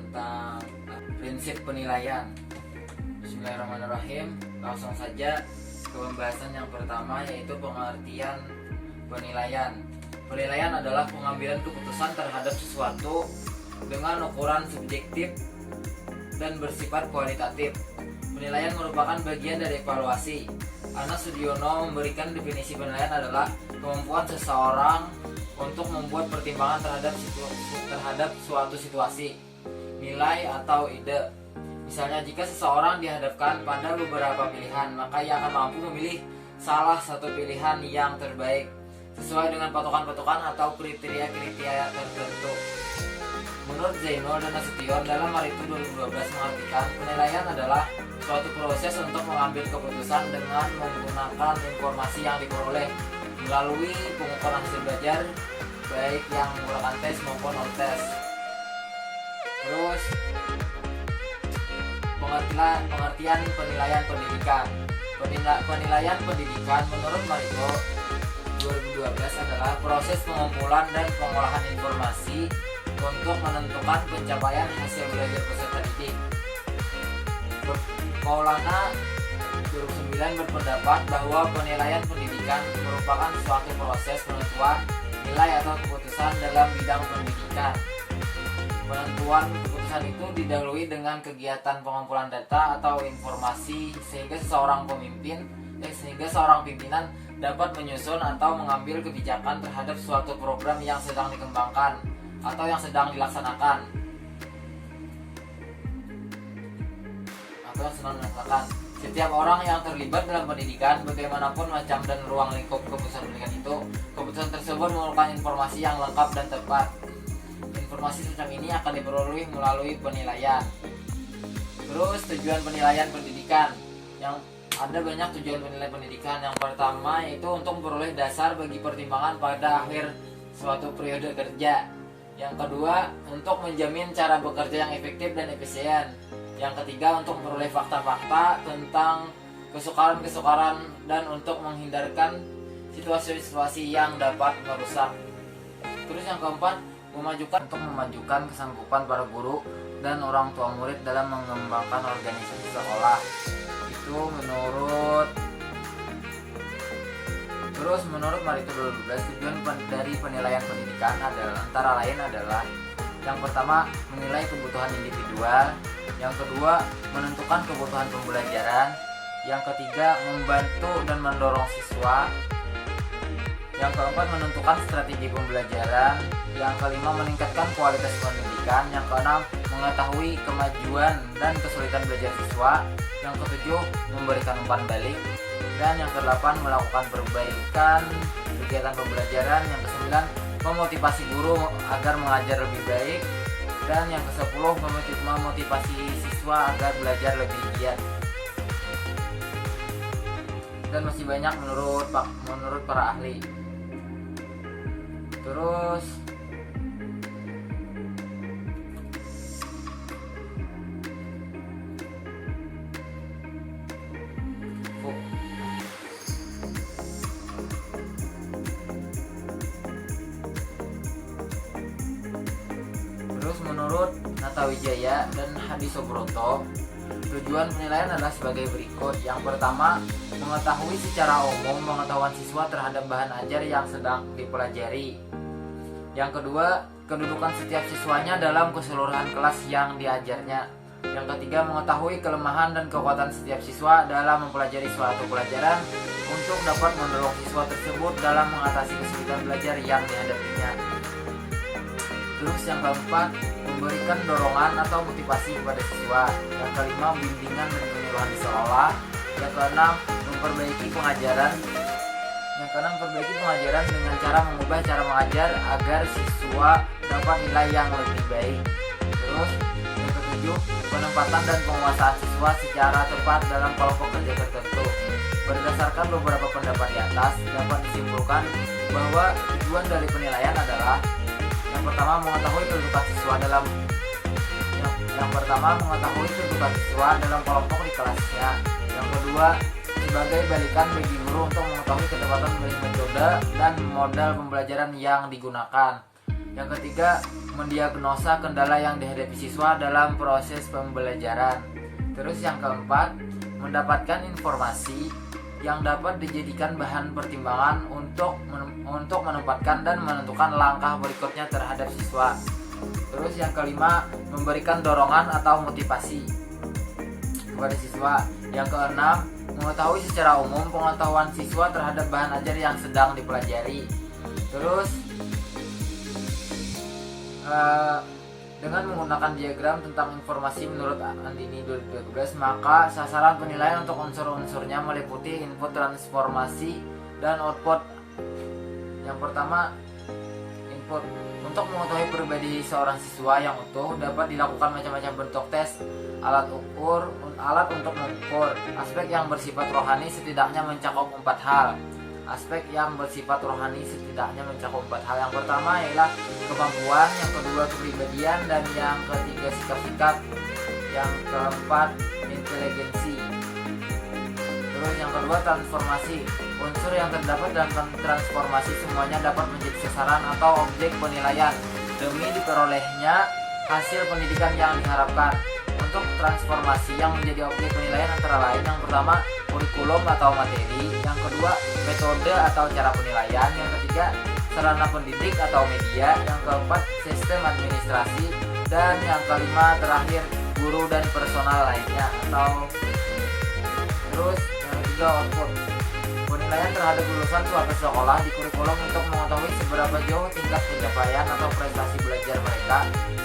tentang prinsip penilaian. Bismillahirrahmanirrahim. Langsung saja ke pembahasan yang pertama, yaitu pengertian penilaian. Penilaian adalah pengambilan keputusan terhadap sesuatu dengan ukuran subjektif dan bersifat kualitatif. Penilaian merupakan bagian dari evaluasi. Anas Sudiono memberikan definisi penilaian adalah kemampuan seseorang untuk membuat pertimbangan terhadap suatu situasi, nilai atau ide. Misalnya, jika seseorang dihadapkan pada beberapa pilihan, maka ia akan mampu memilih salah satu pilihan yang terbaik sesuai dengan patokan-patokan atau kriteria-kriteria tertentu. Menurut Zainul dan Nasution dalam Maritu 2012 mengartikan penilaian adalah suatu proses untuk mengambil keputusan dengan menggunakan informasi yang diperoleh melalui pengukuran hasil belajar, baik yang menggunakan tes maupun non-tes. Terus pengertian penilaian pendidikan. Penilaian pendidikan menurut Maritu 2012 adalah proses pengumpulan dan pengolahan informasi untuk menentukan pencapaian hasil belajar peserta didik. Maulana 2009 berpendapat bahwa penilaian pendidikan merupakan suatu proses penentuan nilai atau keputusan dalam bidang pendidikan. Penentuan keputusan itu didahului dengan kegiatan pengumpulan data atau informasi sehingga seorang pimpinan dapat menyusun atau mengambil kebijakan terhadap suatu program yang sedang dikembangkan atau yang sedang dilaksanakan. Setiap orang yang terlibat dalam pendidikan, bagaimanapun macam dan ruang lingkup keputusan pendidikan itu, keputusan tersebut memerlukan informasi yang lengkap dan tepat. Informasi semacam ini akan diperoleh melalui penilaian. Terus tujuan penilaian pendidikan. Yang ada banyak tujuan penilaian pendidikan. Yang pertama yaitu untuk memperoleh dasar bagi pertimbangan pada akhir suatu periode kerja. Yang kedua, untuk menjamin cara bekerja yang efektif dan efisien. Yang ketiga, untuk memperoleh fakta-fakta tentang kesukaran-kesukaran dan untuk menghindarkan situasi-situasi yang dapat merusak. Terus yang keempat, memajukan kesanggupan para guru dan orang tua murid dalam mengembangkan organisasi sekolah. Itu menurut Maritu 2012, tujuan dari penilaian pendidikan antara lain adalah yang pertama, menilai kebutuhan individual. Yang kedua, menentukan kebutuhan pembelajaran. Yang ketiga, membantu dan mendorong siswa. Yang keempat, menentukan strategi pembelajaran. Yang kelima, meningkatkan kualitas pendidikan. Yang keenam, mengetahui kemajuan dan kesulitan belajar siswa. Yang ketujuh, memberikan umpan balik. Dan yang kedelapan, melakukan perbaikan kegiatan pembelajaran. Yang kesembilan, memotivasi guru agar mengajar lebih baik. Dan yang ke-10, memotivasi siswa agar belajar lebih giat. Dan masih banyak menurut para ahli. Terus menurut Natawijaya dan Hadi Sobroto, tujuan penilaian adalah sebagai berikut. Yang pertama, mengetahui secara umum pengetahuan siswa terhadap bahan ajar yang sedang dipelajari. Yang kedua, kedudukan setiap siswanya dalam keseluruhan kelas yang diajarnya. Yang ketiga, mengetahui kelemahan dan kekuatan setiap siswa dalam mempelajari suatu pelajaran untuk dapat mendorong siswa tersebut dalam mengatasi kesulitan belajar yang dihadapinya. Terus yang keempat, memberikan dorongan atau motivasi kepada siswa. Yang kelima, bimbingan dan penyuluhan di sekolah. Yang keenam, memperbaiki pengajaran dengan cara mengubah cara mengajar agar siswa dapat nilai yang lebih baik. Terus yang ketujuh, penempatan dan penguasaan siswa secara tepat dalam kelompok kerja tertentu. Berdasarkan beberapa pendapat di atas, dapat disimpulkan bahwa tujuan dari penilaian adalah yang pertama, mengetahui kedudukan siswa dalam kelompok di kelasnya. Yang kedua, sebagai balikan bagi guru untuk mengetahui ketepatan metode dan modal pembelajaran yang digunakan. Yang ketiga, mendiagnosa kendala yang dihadapi siswa dalam proses pembelajaran. Terus yang keempat, mendapatkan informasi yang dapat dijadikan bahan pertimbangan untuk menempatkan dan menentukan langkah berikutnya terhadap siswa. Terus yang kelima, memberikan dorongan atau motivasi kepada siswa. Yang keenam, mengetahui secara umum pengetahuan siswa terhadap bahan ajar yang sedang dipelajari. Terus dengan menggunakan diagram tentang informasi menurut Andini 2012, maka sasaran penilaian untuk unsur-unsurnya meliputi input, transformasi, dan output. Yang pertama, input. Untuk mengetahui pribadi seorang siswa yang utuh dapat dilakukan macam-macam bentuk tes, alat untuk mengukur. Aspek yang bersifat rohani setidaknya mencakup 4 hal. Yang pertama ialah kemampuan, yang kedua kepribadian, dan yang ketiga sikap-sikap, yang keempat inteligensi. Terus yang kedua transformasi. Unsur yang terdapat dalam transformasi semuanya dapat menjadi sasaran atau objek penilaian demi diperolehnya hasil pendidikan yang diharapkan. Untuk transformasi yang menjadi objek penilaian antara lain, yang pertama kurikulum atau materi, yang kedua metode atau cara penilaian, yang ketiga sarana pendidik atau media, yang keempat sistem administrasi, dan yang kelima terakhir guru dan personal lainnya. Terus yang ketiga output. Penilaian terhadap lulusan suatu sekolah di kurikulum untuk mengetahui seberapa jauh tingkat pencapaian atau prestasi belajar mereka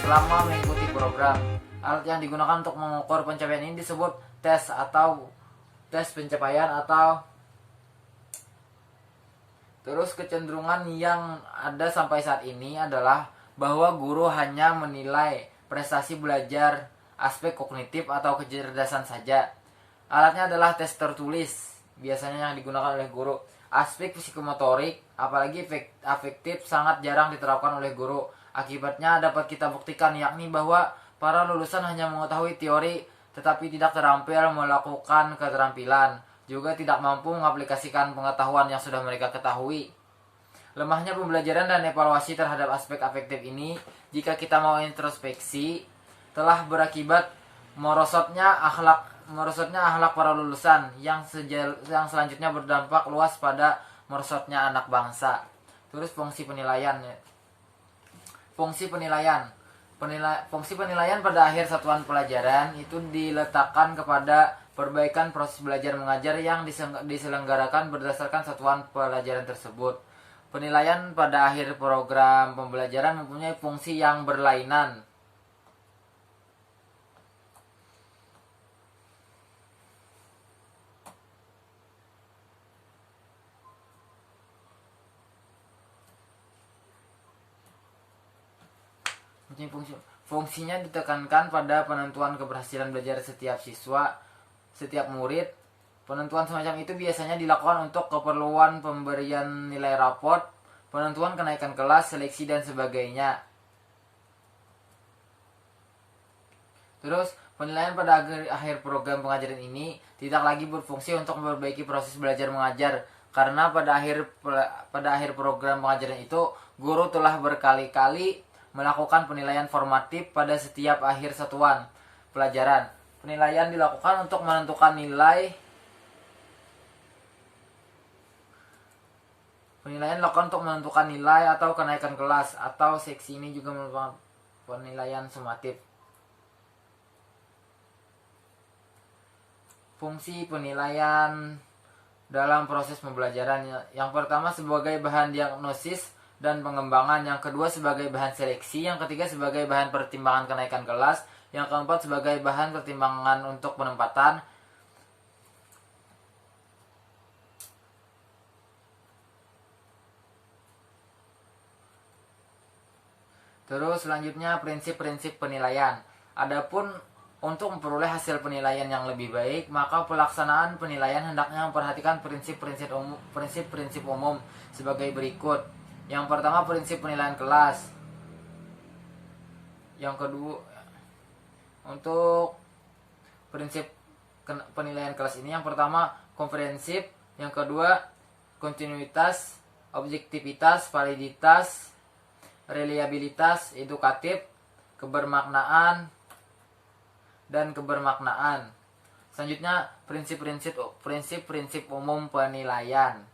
selama mengikuti program. Alat yang digunakan untuk mengukur pencapaian ini disebut tes pencapaian atau. Terus kecenderungan yang ada sampai saat ini adalah bahwa guru hanya menilai prestasi belajar, aspek kognitif atau kecerdasan saja. Alatnya adalah tes tertulis, biasanya yang digunakan oleh guru. Aspek psikomotorik, apalagi afektif, sangat jarang diterapkan oleh guru. Akibatnya dapat kita buktikan, yakni bahwa para lulusan hanya mengetahui teori tetapi tidak terampil melakukan keterampilan, juga tidak mampu mengaplikasikan pengetahuan yang sudah mereka ketahui. Lemahnya pembelajaran dan evaluasi terhadap aspek afektif ini, jika kita mau introspeksi, telah berakibat merosotnya akhlak para lulusan yang selanjutnya berdampak luas pada merosotnya anak bangsa. Terus fungsi penilaian. Fungsi penilaian pada akhir satuan pelajaran itu diletakkan kepada perbaikan proses belajar mengajar yang diselenggarakan berdasarkan satuan pelajaran tersebut. Penilaian pada akhir program pembelajaran mempunyai fungsi yang berlainan. Fungsinya ditekankan pada penentuan keberhasilan belajar setiap murid. Penentuan semacam itu biasanya dilakukan untuk keperluan pemberian nilai raport, penentuan kenaikan kelas, seleksi, dan sebagainya. Terus, penilaian pada akhir program pengajaran ini tidak lagi berfungsi untuk memperbaiki proses belajar mengajar, karena pada akhir program pengajaran itu guru telah berkali-kali melakukan penilaian formatif pada setiap akhir satuan pelajaran. Penilaian dilakukan untuk menentukan nilai. Atau kenaikan kelas atau seksi. Ini juga merupakan penilaian sumatif. Fungsi penilaian dalam proses pembelajaran. Yang pertama sebagai bahan diagnosis dan pengembangan, yang kedua sebagai bahan seleksi, yang ketiga sebagai bahan pertimbangan kenaikan kelas, yang keempat sebagai bahan pertimbangan untuk penempatan. Terus selanjutnya prinsip-prinsip penilaian. Adapun untuk memperoleh hasil penilaian yang lebih baik, maka pelaksanaan penilaian hendaknya memperhatikan prinsip-prinsip umum sebagai berikut. Yang pertama prinsip penilaian kelas. Yang kedua, untuk prinsip penilaian kelas ini, yang pertama komprehensif, yang kedua kontinuitas, objektivitas, validitas, reliabilitas, edukatif, kebermaknaan, dan kebermaknaan. Selanjutnya prinsip-prinsip umum penilaian.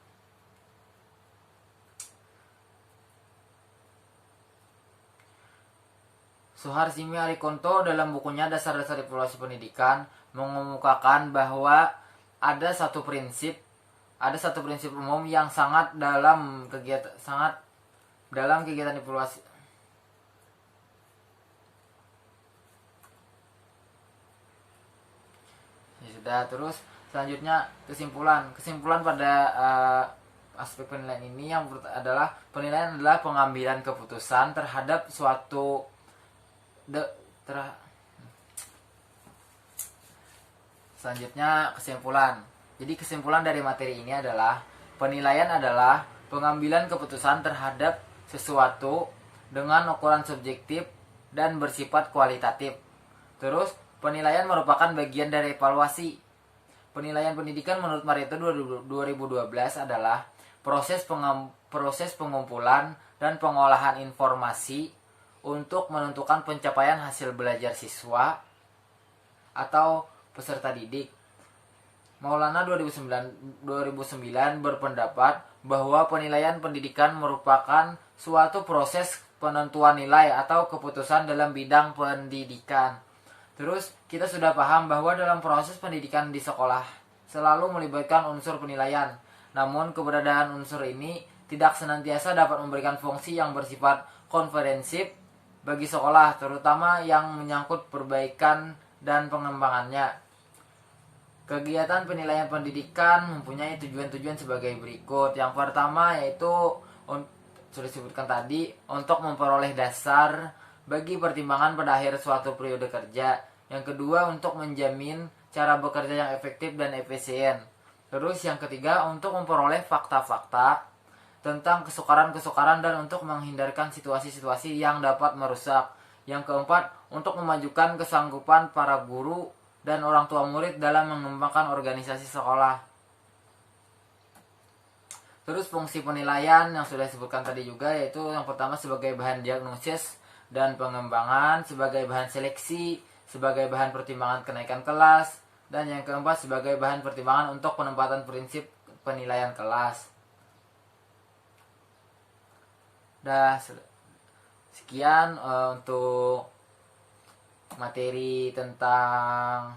Suharsimi Arikonto dalam bukunya Dasar-Dasar Evaluasi Pendidikan mengemukakan bahwa ada satu prinsip umum yang sangat dalam kegiatan evaluasi. Ya sudah, terus selanjutnya kesimpulan pada aspek penilaian ini yang adalah penilaian adalah pengambilan keputusan terhadap suatu selanjutnya kesimpulan. Jadi kesimpulan dari materi ini adalah penilaian adalah pengambilan keputusan terhadap sesuatu dengan ukuran subjektif dan bersifat kualitatif. Terus penilaian merupakan bagian dari evaluasi. Penilaian pendidikan menurut Pareto 2012 adalah proses pengumpulan dan pengolahan informasi untuk menentukan pencapaian hasil belajar siswa atau peserta didik. Maulana 2009 berpendapat bahwa penilaian pendidikan merupakan suatu proses penentuan nilai atau keputusan dalam bidang pendidikan. Terus kita sudah paham bahwa dalam proses pendidikan di sekolah selalu melibatkan unsur penilaian. Namun keberadaan unsur ini tidak senantiasa dapat memberikan fungsi yang bersifat konferensif bagi sekolah, terutama yang menyangkut perbaikan dan pengembangannya. Kegiatan penilaian pendidikan mempunyai tujuan-tujuan sebagai berikut. Yang pertama yaitu sudah disebutkan tadi, untuk memperoleh dasar bagi pertimbangan pada akhir suatu periode kerja. Yang kedua, untuk menjamin cara bekerja yang efektif dan efisien. Terus yang ketiga, untuk memperoleh fakta-fakta tentang kesukaran-kesukaran dan untuk menghindarkan situasi-situasi yang dapat merusak. Yang keempat, untuk memajukan kesanggupan para guru dan orang tua murid dalam mengembangkan organisasi sekolah. Terus fungsi penilaian yang sudah disebutkan tadi juga, yaitu yang pertama sebagai bahan diagnosis dan pengembangan, sebagai bahan seleksi, sebagai bahan pertimbangan kenaikan kelas, dan yang keempat sebagai bahan pertimbangan untuk penempatan prinsip penilaian kelas. Sekian untuk materi tentang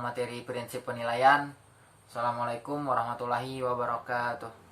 materi prinsip penilaian. Assalamualaikum warahmatullahi wabarakatuh.